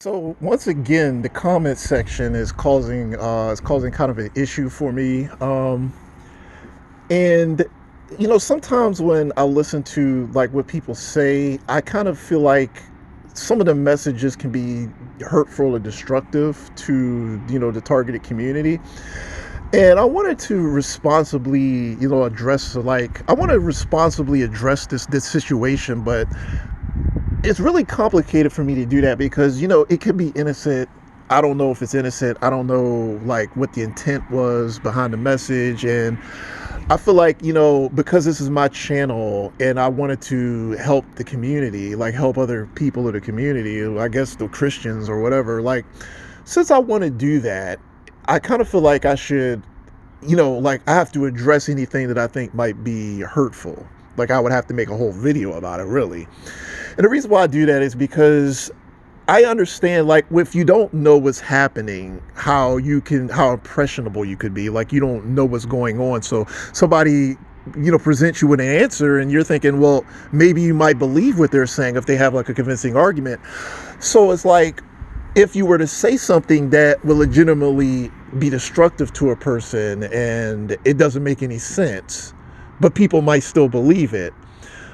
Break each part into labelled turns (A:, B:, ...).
A: So once again, the comment section is causing kind of an issue for me. And sometimes when I listen to like what people say, I kind of feel like some of the messages can be hurtful or destructive to the targeted community. And I wanted to responsibly, address like I want to responsibly address this situation, but it's really complicated for me to do that because it could be innocent. I don't know if it's innocent. I don't know like what the intent was behind the message. And I feel like because this is my channel and I wanted to help the community, like help other people in the community, I guess the Christians or whatever, like since I want to do that, I kind of feel like I should, like I have to address anything that I think might be hurtful. Like I would have to make a whole video about it, really. And the reason why I do that is because I understand, like, if you don't know what's happening, how impressionable you could be. Like, you don't know what's going on. So somebody, presents you with an answer and you're thinking, well, maybe you might believe what they're saying if they have like a convincing argument. So it's like, if you were to say something that will legitimately be destructive to a person and it doesn't make any sense, but people might still believe it.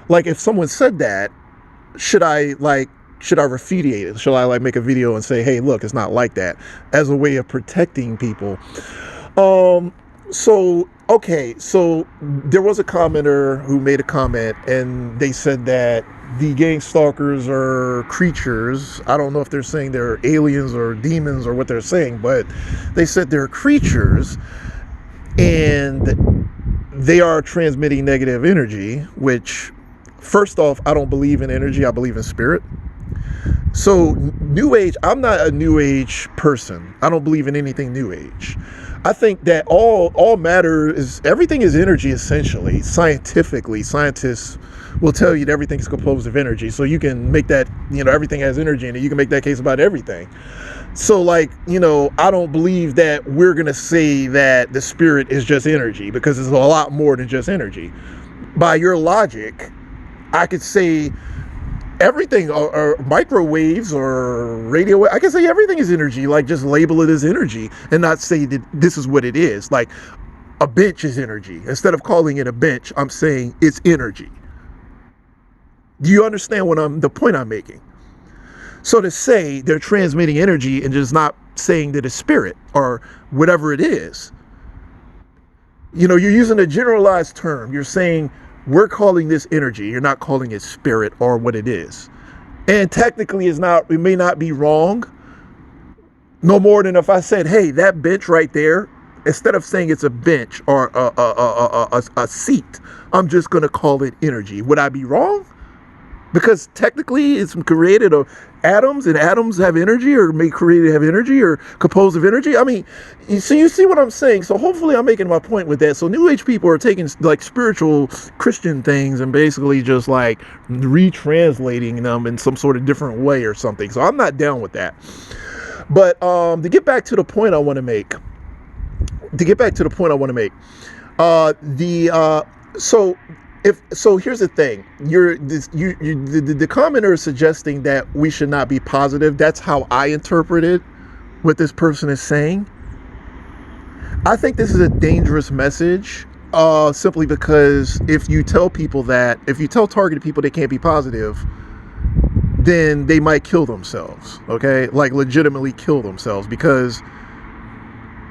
A: Like if someone said that, should I refutate it? Should I like make a video and say, hey, look, it's not like that, as a way of protecting people? So there was a commenter who made a comment and they said that the gang stalkers are creatures. I don't know if they're saying they're aliens or demons or what they're saying, but they said they're creatures and they are transmitting negative energy, which first off, I don't believe in energy. I believe in spirit. So New Age, I'm not a New Age person. I don't believe in anything New Age. I think that all matter is, everything is energy essentially. Scientifically, scientists will tell you that everything is composed of energy. So you can make that, everything has energy in it. You can make that case about everything. So like, I don't believe that we're going to say that the spirit is just energy, because it's a lot more than just energy. By your logic, I could say everything, or microwaves or radio. I can say everything is energy, like just label it as energy and not say that this is what it is. Like a bench is energy. Instead of calling it a bench, I'm saying it's energy. Do you understand the point I'm making? So to say they're transmitting energy and just not saying that it's spirit or whatever it is, you're using a generalized term. You're saying we're calling this energy. You're not calling it spirit or what it is. And technically it may not be wrong. No more than if I said, hey, that bench right there, instead of saying it's a bench or a seat, I'm just going to call it energy. Would I be wrong? Because technically it's created of atoms, and atoms have energy, or have energy, or composed of energy. I mean, you see what I'm saying? So hopefully I'm making my point with that. So New Age people are taking like spiritual Christian things and basically just like retranslating them in some sort of different way or something. So I'm not down with that. But to get back to the point I want to make, So here's the thing. The commenter is suggesting that we should not be positive. That's how I interpreted what this person is saying. I think this is a dangerous message, simply because if you tell targeted people they can't be positive, then they might kill themselves. Okay, like legitimately kill themselves, because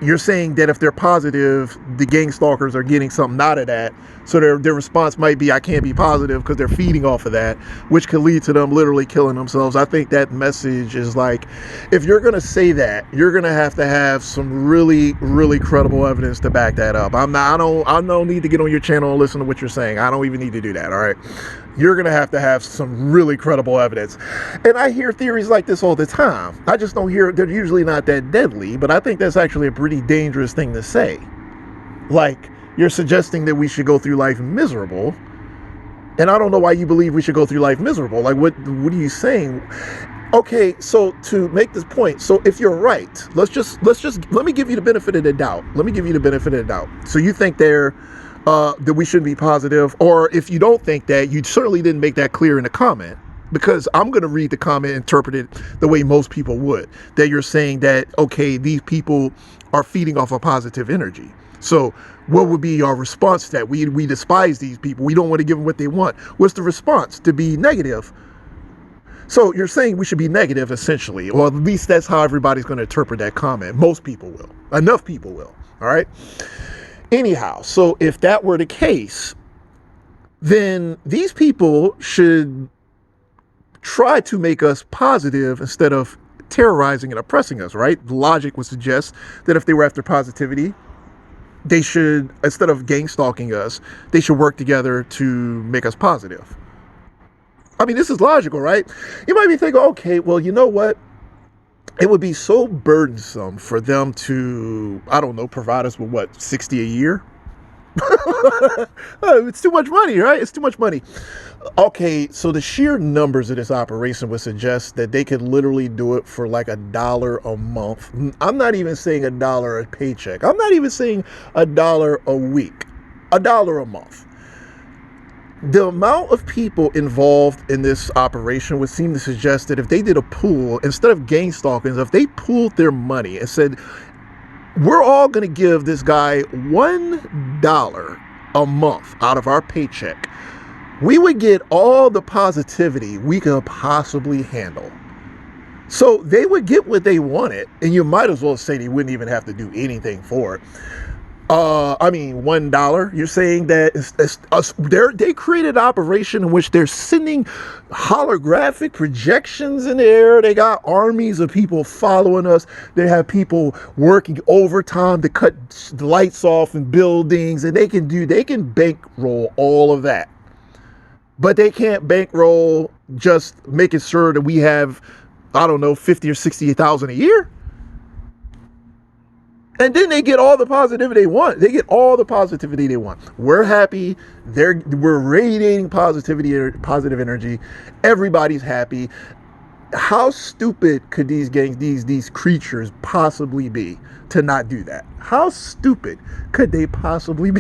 A: you're saying that if they're positive, the gang stalkers are getting something out of that. So their response might be, I can't be positive, because they're feeding off of that, which could lead to them literally killing themselves. I think that message is like, if you're going to say that, you're going to have some really, really credible evidence to back that up. I don't need to get on your channel and listen to what you're saying. I don't even need to do that. All right. You're going to have some really credible evidence. And I hear theories like this all the time. I just don't hear, they're usually not that deadly, but I think that's actually a pretty dangerous thing to say. Like, you're suggesting that we should go through life miserable. And I don't know why you believe we should go through life miserable. Like, what are you saying? Okay, so to make this point, so if you're right, let me give you the benefit of the doubt. So you think that we shouldn't be positive, or if you don't think that, you certainly didn't make that clear in the comment. Because I'm going to read the comment, interpret it the way most people would. That you're saying that, okay, these people are feeding off a positive energy. So what would be our response to that? We despise these people. We don't want to give them what they want. What's the response? To be negative. So you're saying we should be negative, essentially. Or at least that's how everybody's going to interpret that comment. Most people will. Enough people will. All right? Anyhow, so if that were the case, then these people should try to make us positive instead of terrorizing and oppressing us, right? Logic would suggest that if they were after positivity, they should, instead of gang stalking us, they should work together to make us positive. I mean, this is logical, right? You might be thinking, okay, well, you know what? It would be so burdensome for them to, I don't know, provide us with what, 60 a year? It's too much money, right? It's too much money. Okay, so the sheer numbers of this operation would suggest that they could literally do it for like $1 a month. I'm not even saying $1 a paycheck. I'm not even saying $1 a week. $1 a month. The amount of people involved in this operation would seem to suggest that if they did a pool, instead of gang stalking, if they pooled their money and said, we're all going to give this guy $1 a month out of our paycheck, we would get all the positivity we could possibly handle. So they would get what they wanted, and you might as well say they wouldn't even have to do anything for it. I mean, $1, you're saying that they created an operation in which they're sending holographic projections in the air. They got armies of people following us. They have people working overtime to cut lights off in buildings, and they can bankroll all of that. But they can't bankroll just making sure that we have, I don't know, 50 or 60,000 a year. And then they get all the positivity they want. They get all the positivity they want. We're happy. We're radiating positive energy. Everybody's happy. How stupid could these gangs, these creatures possibly be to not do that? How stupid could they possibly be?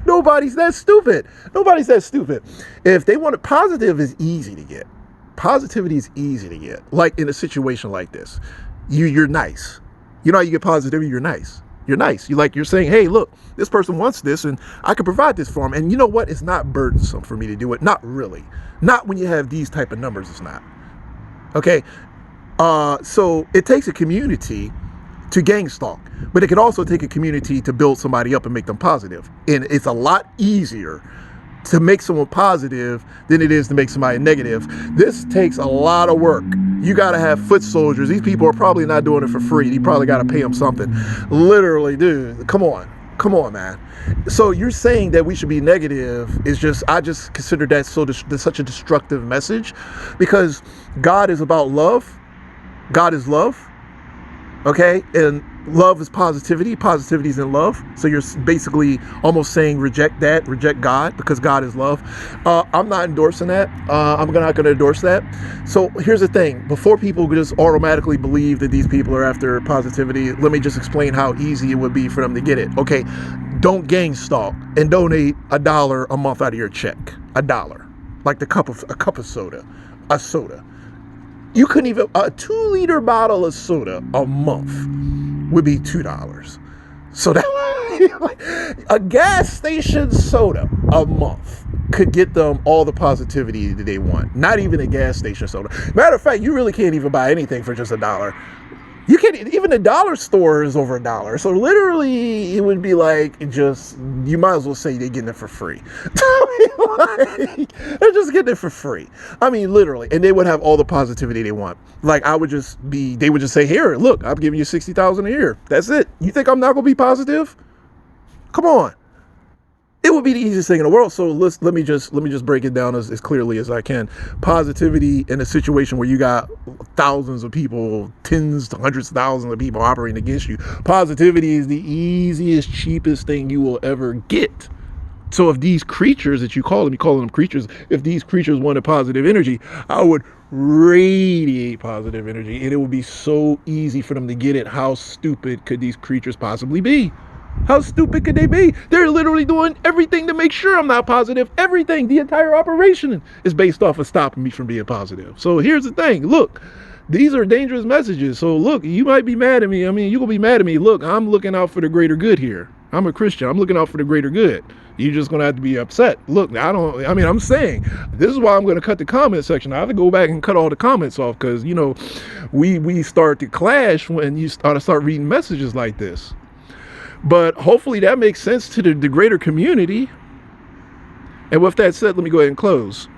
A: Nobody's that stupid. Nobody's that stupid. If they want it, positive is easy to get. Positivity is easy to get. Like in a situation like this, you're nice. You know how you get positivity? You're nice. You're nice. You're saying, hey, look, this person wants this and I can provide this for them. And you know what? It's not burdensome for me to do it. Not really. Not when you have these type of numbers. It's not. Okay. So it takes a community to gang stalk, but it can also take a community to build somebody up and make them positive. And it's a lot easier to make someone positive than it is to make somebody negative. This takes a lot of work. You got to have foot soldiers. These people are probably not doing it for free. You probably got to pay them something. Literally, dude, come on, man. So you're saying that we should be negative I just consider that such a destructive message, because God is about love. God is love. Okay. And love is positivity. Positivity is in love. So you're basically almost saying reject God, because God is love. I'm not endorsing that. I'm not going to endorse that. So here's the thing. Before people just automatically believe that these people are after positivity, let me just explain how easy it would be for them to get it. Okay. Don't gang stalk and donate $1 a month out of your check. $1. Like a cup of soda. A soda. You couldn't even, a 2-liter bottle of soda a month would be $2. So that a gas station soda a month could get them all the positivity that they want. Not even a gas station soda. Matter of fact, you really can't even buy anything for just $1. You can't, even the dollar store is over $1. So literally it would be like, you might as well say they're getting it for free. They're just getting it for free. I mean, literally. And they would have all the positivity they want. Like they would just say, here, look, I'm giving you 60,000 a year. That's it. You think I'm not going to be positive? Come on. It would be the easiest thing in the world. So let me just break it down as clearly as I can. Positivity in a situation where you got thousands of people, tens to hundreds of thousands of people operating against you. Positivity is the easiest, cheapest thing you will ever get. So if these creatures that you call them creatures, if these creatures wanted positive energy, I would radiate positive energy, and it would be so easy for them to get it. How stupid could these creatures possibly be? How stupid could they be? They're literally doing everything to make sure I'm not positive. Everything, the entire operation is based off of stopping me from being positive. So here's the thing. Look, these are dangerous messages. So look, you might be mad at me. I mean, you're going to be mad at me. Look, I'm looking out for the greater good here. I'm a Christian. I'm looking out for the greater good. You're just going to have to be upset. Look, I'm saying, this is why I'm going to cut the comment section. I have to go back and cut all the comments off because, you know, we start to clash when you start reading messages like this. But hopefully that makes sense to the greater community. And with that said, let me go ahead and close.